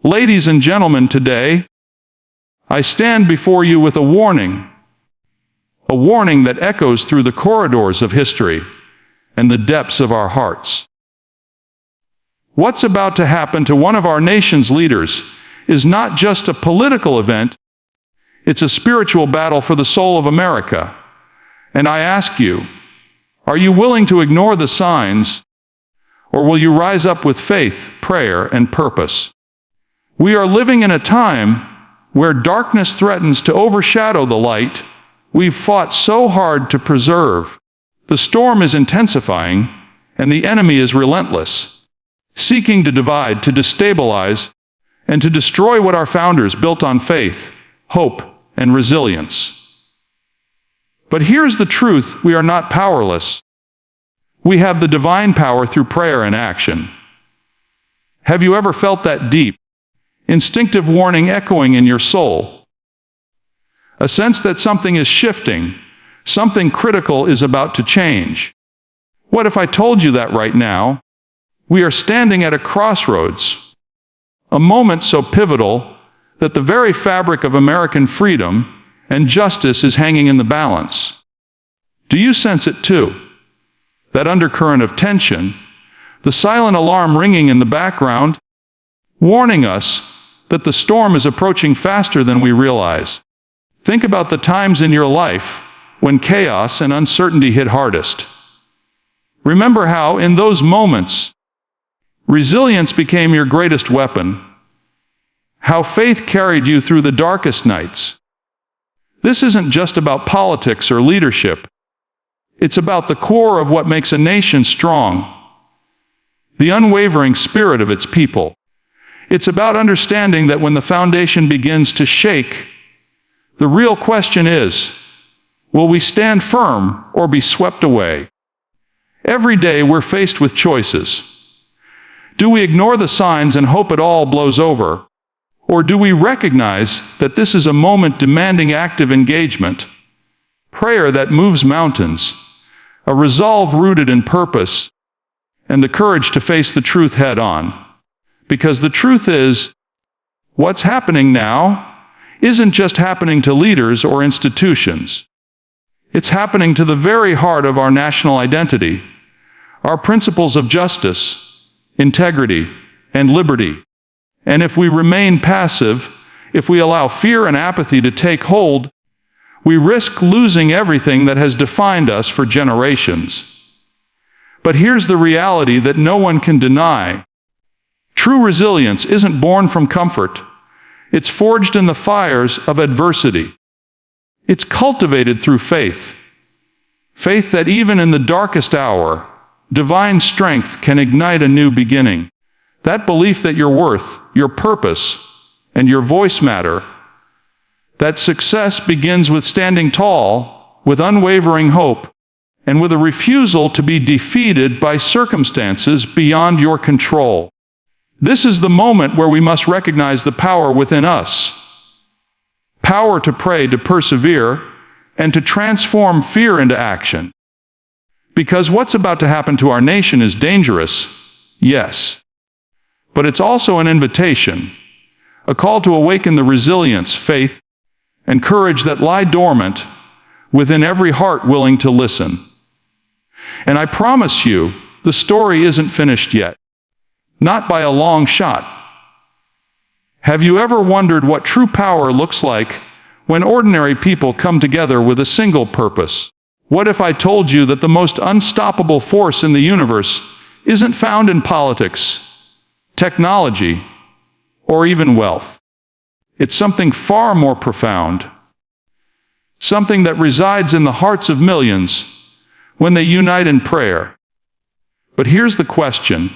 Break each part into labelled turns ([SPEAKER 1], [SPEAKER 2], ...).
[SPEAKER 1] Ladies and gentlemen, today, I stand before you with a warning that echoes through the corridors of history and the depths of our hearts. What's about to happen to one of our nation's leaders is not just a political event, it's a spiritual battle for the soul of America. And I ask you, are you willing to ignore the signs, or will you rise up with faith, prayer, and purpose? We are living in a time where darkness threatens to overshadow the light we've fought so hard to preserve. The storm is intensifying, and the enemy is relentless, seeking to divide, to destabilize, and to destroy what our founders built on faith, hope, and resilience. But here's the truth: we are not powerless. We have the divine power through prayer and action. Have you ever felt that deep, instinctive warning echoing in your soul? A sense that something is shifting, something critical is about to change. What if I told you that right now? We are standing at a crossroads, a moment so pivotal that the very fabric of American freedom and justice is hanging in the balance. Do you sense it too? That undercurrent of tension, the silent alarm ringing in the background, warning us that the storm is approaching faster than we realize. Think about the times in your life when chaos and uncertainty hit hardest. Remember how, in those moments, resilience became your greatest weapon, how faith carried you through the darkest nights. This isn't just about politics or leadership. It's about the core of what makes a nation strong, the unwavering spirit of its people. It's about understanding that when the foundation begins to shake, the real question is, will we stand firm or be swept away? Every day we're faced with choices. Do we ignore the signs and hope it all blows over? Or do we recognize that this is a moment demanding active engagement, prayer that moves mountains, a resolve rooted in purpose, and the courage to face the truth head on? Because the truth is, what's happening now isn't just happening to leaders or institutions. It's happening to the very heart of our national identity, our principles of justice, integrity, and liberty. And if we remain passive, if we allow fear and apathy to take hold, we risk losing everything that has defined us for generations. But here's the reality that no one can deny. True resilience isn't born from comfort. It's forged in the fires of adversity. It's cultivated through faith. Faith that even in the darkest hour, divine strength can ignite a new beginning. That belief that your worth, your purpose, and your voice matter. That success begins with standing tall, with unwavering hope, and with a refusal to be defeated by circumstances beyond your control. This is the moment where we must recognize the power within us. Power to pray, to persevere, and to transform fear into action. Because what's about to happen to our nation is dangerous, yes. But it's also an invitation, a call to awaken the resilience, faith, and courage that lie dormant within every heart willing to listen. And I promise you, the story isn't finished yet. Not by a long shot. Have you ever wondered what true power looks like when ordinary people come together with a single purpose? What if I told you that the most unstoppable force in the universe isn't found in politics, technology, or even wealth? It's something far more profound. Something that resides in the hearts of millions when they unite in prayer. But here's the question.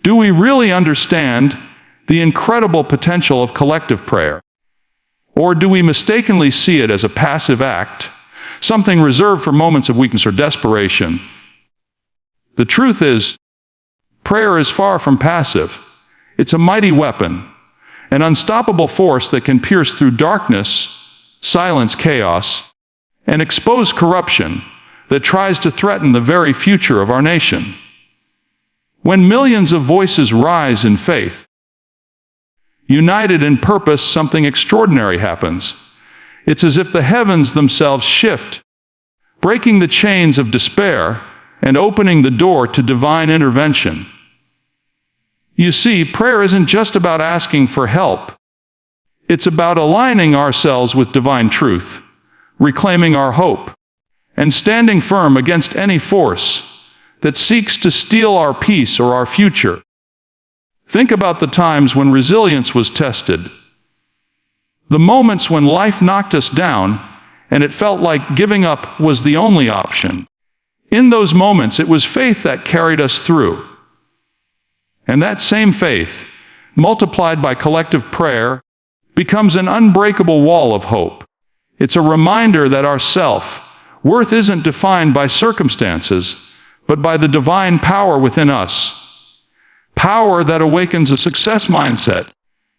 [SPEAKER 1] Do we really understand the incredible potential of collective prayer? Or do we mistakenly see it as a passive act, something reserved for moments of weakness or desperation? The truth is, prayer is far from passive. It's a mighty weapon, an unstoppable force that can pierce through darkness, silence chaos, and expose corruption that tries to threaten the very future of our nation. When millions of voices rise in faith, United in purpose, something extraordinary happens. It's as if the heavens themselves shift, breaking the chains of despair and opening the door to divine intervention. You see, prayer isn't just about asking for help. It's about aligning ourselves with divine truth, reclaiming our hope, and standing firm against any force that seeks to steal our peace or our future. Think about the times when resilience was tested. The moments when life knocked us down and it felt like giving up was the only option. In those moments, it was faith that carried us through. And that same faith, multiplied by collective prayer, becomes an unbreakable wall of hope. It's a reminder that our self-worth isn't defined by circumstances, but by the divine power within us. Power that awakens a success mindset,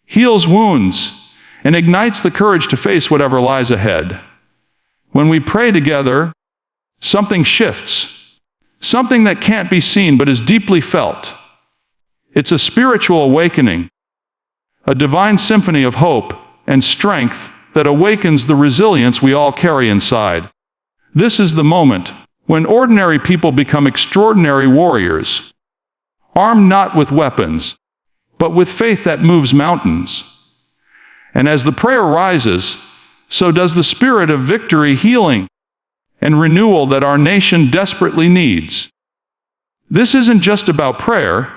[SPEAKER 1] heals wounds, and ignites the courage to face whatever lies ahead. When we pray together, something shifts, something that can't be seen but is deeply felt. It's a spiritual awakening, a divine symphony of hope and strength that awakens the resilience we all carry inside. This is the moment when ordinary people become extraordinary warriors, armed not with weapons, but with faith that moves mountains. And as the prayer rises, so does the spirit of victory, healing, and renewal that our nation desperately needs. This isn't just about prayer.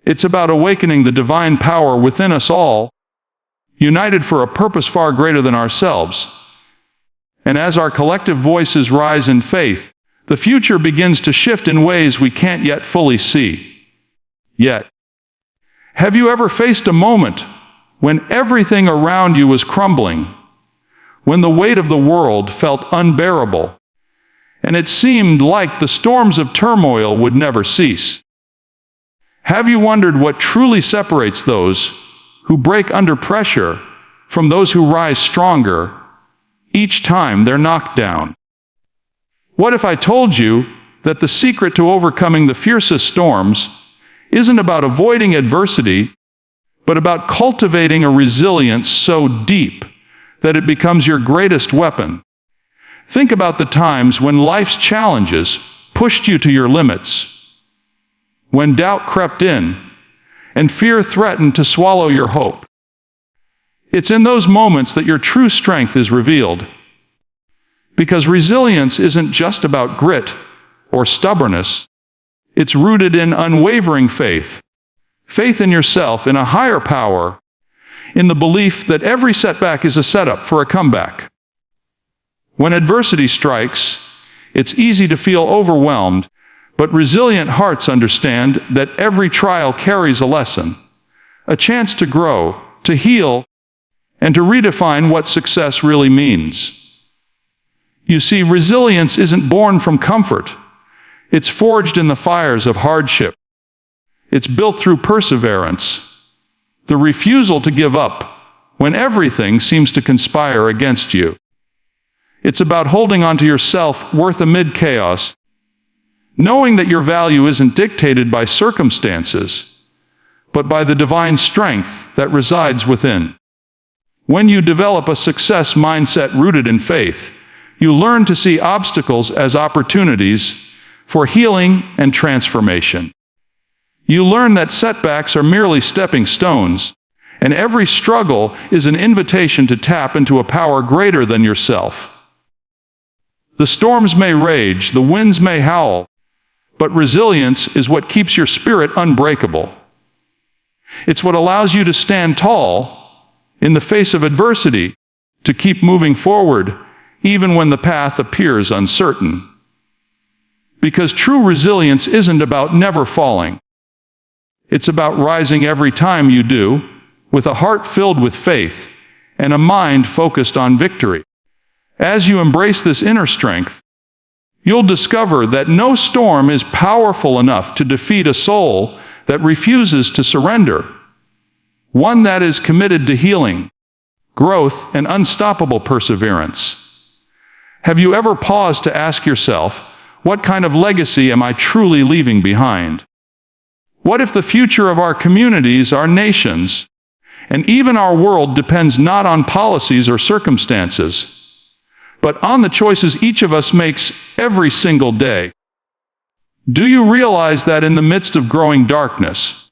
[SPEAKER 1] It's about awakening the divine power within us all, united for a purpose far greater than ourselves. And as our collective voices rise in faith, the future begins to shift in ways we can't yet fully see. Yet, have you ever faced a moment when everything around you was crumbling, when the weight of the world felt unbearable, and it seemed like the storms of turmoil would never cease? Have you wondered what truly separates those who break under pressure from those who rise stronger each time they're knocked down? What if I told you that the secret to overcoming the fiercest storms isn't about avoiding adversity, but about cultivating a resilience so deep that it becomes your greatest weapon? Think about the times when life's challenges pushed you to your limits, when doubt crept in and fear threatened to swallow your hope. It's in those moments that your true strength is revealed. Because resilience isn't just about grit or stubbornness. It's rooted in unwavering faith. Faith in yourself, in a higher power, in the belief that every setback is a setup for a comeback. When adversity strikes, it's easy to feel overwhelmed, but resilient hearts understand that every trial carries a lesson, a chance to grow, to heal, and to redefine what success really means. You see, resilience isn't born from comfort. It's forged in the fires of hardship. It's built through perseverance, the refusal to give up when everything seems to conspire against you. It's about holding on to your self-worth amid chaos, knowing that your value isn't dictated by circumstances, but by the divine strength that resides within. When you develop a success mindset rooted in faith, you learn to see obstacles as opportunities for healing and transformation. You learn that setbacks are merely stepping stones, and every struggle is an invitation to tap into a power greater than yourself. The storms may rage, the winds may howl, but resilience is what keeps your spirit unbreakable. It's what allows you to stand tall in the face of adversity, to keep moving forward even when the path appears uncertain. Because true resilience isn't about never falling. It's about rising every time you do, with a heart filled with faith and a mind focused on victory. As you embrace this inner strength, you'll discover that no storm is powerful enough to defeat a soul that refuses to surrender, one that is committed to healing, growth, and unstoppable perseverance. Have you ever paused to ask yourself, what kind of legacy am I truly leaving behind? What if the future of our communities, our nations, And even our world depends not on policies or circumstances, but on the choices each of us makes every single day. Do you realize that in the midst of growing darkness,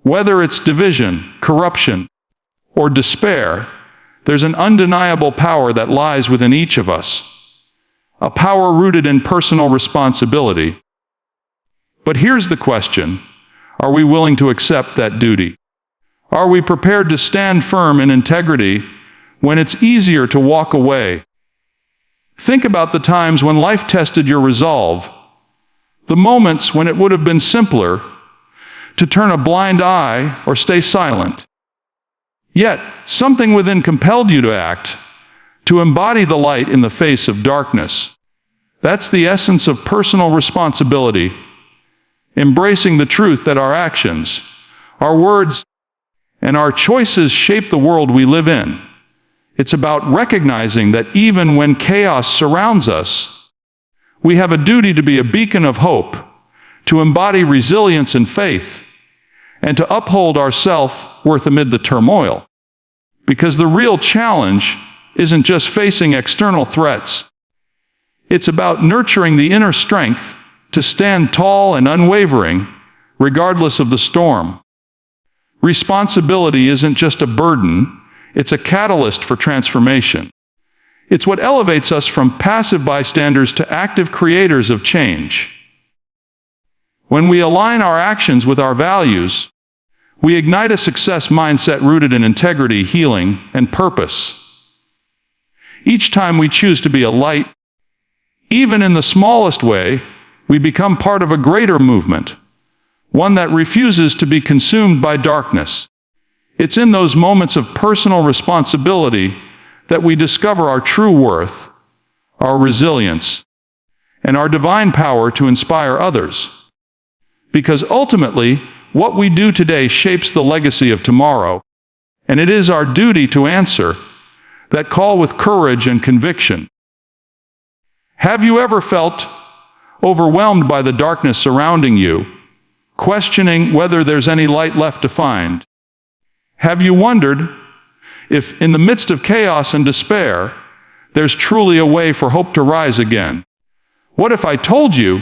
[SPEAKER 1] whether it's division, corruption, or despair, there's an undeniable power that lies within each of us, a power rooted in personal responsibility. But here's the question: are we willing to accept that duty? Are we prepared to stand firm in integrity when it's easier to walk away? Think about the times when life tested your resolve, the moments when it would have been simpler to turn a blind eye or stay silent. Yet, something within compelled you to act, to embody the light in the face of darkness. That's the essence of personal responsibility, embracing the truth that our actions, our words, and our choices shape the world we live in. It's about recognizing that even when chaos surrounds us, we have a duty to be a beacon of hope, to embody resilience and faith, and to uphold our self-worth amid the turmoil. Because the real challenge isn't just facing external threats. It's about nurturing the inner strength to stand tall and unwavering, regardless of the storm. Responsibility isn't just a burden, it's a catalyst for transformation. It's what elevates us from passive bystanders to active creators of change. When we align our actions with our values, we ignite a success mindset rooted in integrity, healing, and purpose. Each time we choose to be a light, even in the smallest way, we become part of a greater movement, one that refuses to be consumed by darkness. It's in those moments of personal responsibility that we discover our true worth, our resilience, and our divine power to inspire others. Because ultimately, what we do today shapes the legacy of tomorrow, and it is our duty to answer that call with courage and conviction. Have you ever felt overwhelmed by the darkness surrounding you, questioning whether there's any light left to find? Have you wondered if, in the midst of chaos and despair, there's truly a way for hope to rise again? What if I told you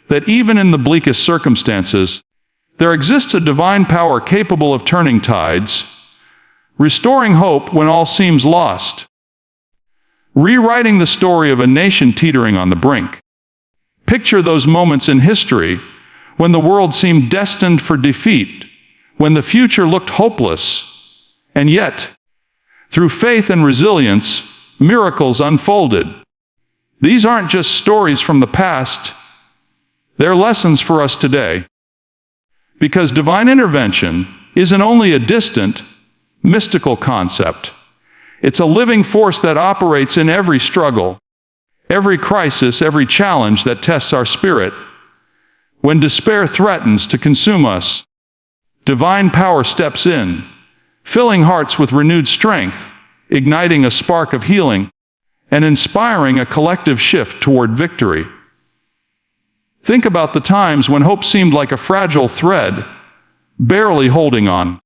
[SPEAKER 1] that even in the bleakest circumstances, there exists a divine power capable of turning tides, restoring hope when all seems lost, rewriting the story of a nation teetering on the brink? Picture those moments in history when the world seemed destined for defeat, when the future looked hopeless, and yet, through faith and resilience, miracles unfolded. These aren't just stories from the past, they're lessons for us today. Because divine intervention isn't only a distant, mystical concept. It's a living force that operates in every struggle, every crisis, every challenge that tests our spirit. When despair threatens to consume us, divine power steps in, filling hearts with renewed strength, igniting a spark of healing, and inspiring a collective shift toward victory. Think about the times when hope seemed like a fragile thread, barely holding on.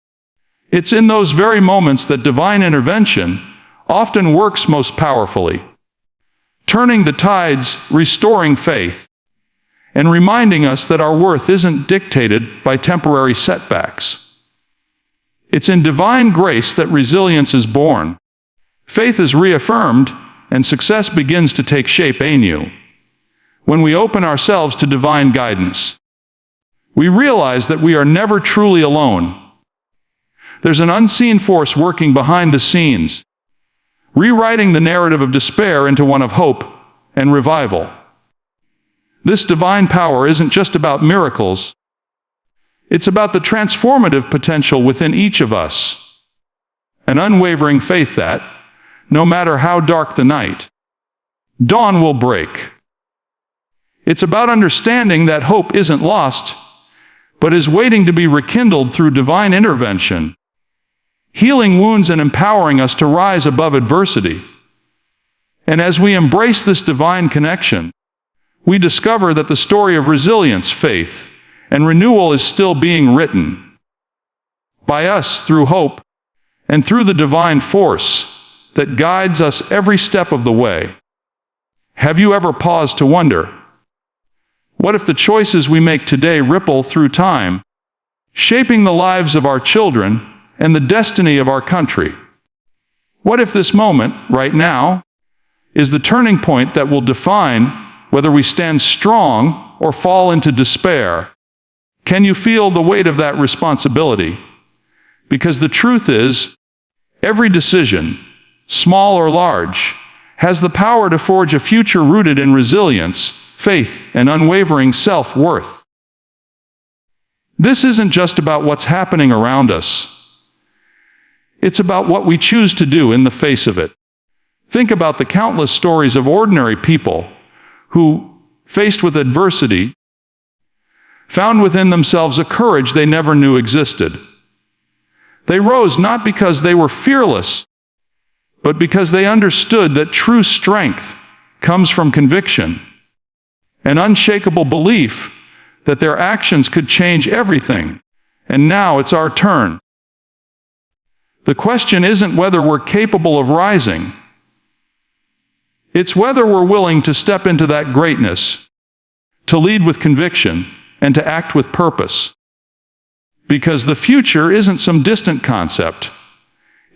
[SPEAKER 1] It's in those very moments that divine intervention often works most powerfully, turning the tides, restoring faith, and reminding us that our worth isn't dictated by temporary setbacks. It's in divine grace that resilience is born. Faith is reaffirmed, and success begins to take shape anew. When we open ourselves to divine guidance, we realize that we are never truly alone. There's an unseen force working behind the scenes, rewriting the narrative of despair into one of hope and revival. This divine power isn't just about miracles. It's about the transformative potential within each of us. An unwavering faith that, no matter how dark the night, dawn will break. It's about understanding that hope isn't lost, but is waiting to be rekindled through divine intervention, healing wounds and empowering us to rise above adversity. And as we embrace this divine connection, we discover that the story of resilience, faith, and renewal is still being written by us through hope and through the divine force that guides us every step of the way. Have you ever paused to wonder, what if the choices we make today ripple through time, shaping the lives of our children and the destiny of our country? What if this moment, right now, is the turning point that will define whether we stand strong or fall into despair? Can you feel the weight of that responsibility? Because the truth is, every decision, small or large, has the power to forge a future rooted in resilience, faith, and unwavering self-worth. This isn't just about what's happening around us. It's about what we choose to do in the face of it. Think about the countless stories of ordinary people who, faced with adversity, found within themselves a courage they never knew existed. They rose not because they were fearless, but because they understood that true strength comes from conviction, an unshakable belief that their actions could change everything. And now it's our turn. The question isn't whether we're capable of rising. It's whether we're willing to step into that greatness, to lead with conviction, and to act with purpose. Because the future isn't some distant concept.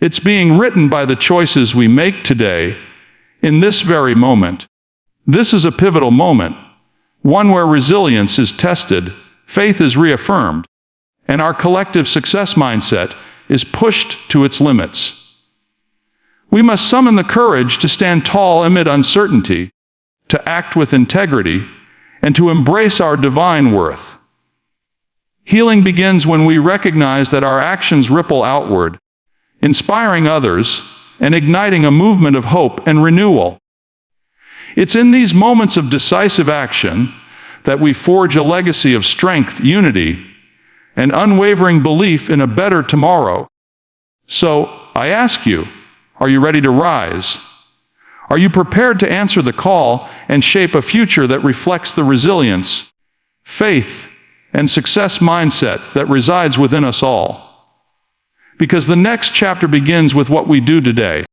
[SPEAKER 1] It's being written by the choices we make today, in this very moment. This is a pivotal moment, one where resilience is tested, faith is reaffirmed, and our collective success mindset is pushed to its limits. We must summon the courage to stand tall amid uncertainty, to act with integrity, and to embrace our divine worth. Healing begins when we recognize that our actions ripple outward, inspiring others and igniting a movement of hope and renewal. It's in these moments of decisive action that we forge a legacy of strength, unity, and unwavering belief in a better tomorrow. So, I ask you, are you ready to rise? Are you prepared to answer the call and shape a future that reflects the resilience, faith, and success mindset that resides within us all? Because the next chapter begins with what we do today.